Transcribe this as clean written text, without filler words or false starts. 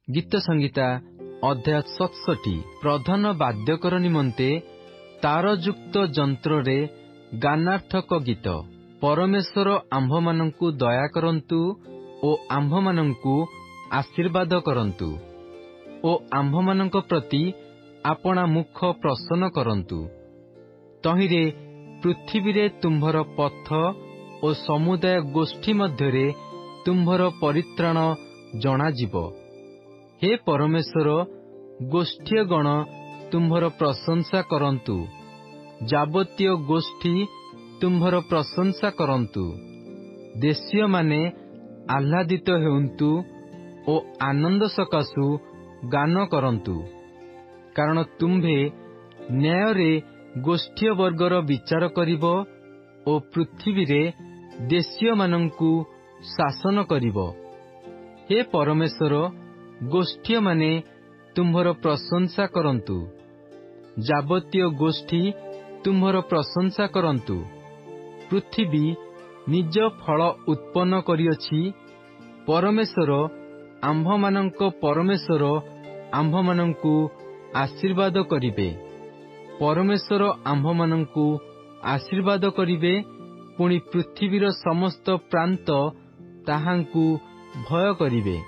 गीत संगीता अध्याय 67 प्रधान वाद्यकर निमंते तारयुक्त जंत्रे गानार्थक गीत। परमेश्वर आम्भमानंकु दया करंतु ओ आम्भमानंकु आशीर्वाद करंतु ओ आम्भमानंक प्रति आपणा मुख प्रसन्न करंतु। तहिरे पृथ्वीरे तुम्भर पथ ओ समुदाय गोष्ठी मध्यरे तुम्भर परित्राण जनाजिब। हे परमेश्वर, गोष्ठी गण तुम्भर प्रशंसा करंतु, जाबतीय गोष्ठी तुम्भर प्रशंसा करंतु। देशीय माने आह्लादित हेउंतु ओ आनंद सकाशु गान करंतु, कारण तुम्भे न्याय रे गोष्ठी वर्गर विचार करिब ओ पृथ्वी रे देशीय मानंकु शासन करिब। हे परमेश्वर, गोष्ठी माने तुम्भर प्रशंसा करंतु, जाबतीय गोष्ठी तुम्भर प्रशंसा करंतु। पृथ्वी निज फल उत्पन्न करियछि। परमेश्वर आम्भमानंक परमेश्वर आम्भमानंकु आशीर्वाद करिबे। परमेश्वर आम्भमानंकु आशीर्वाद करिबे, पुणी पृथ्वीर समस्त प्रांत ताहांकु भय करिबे।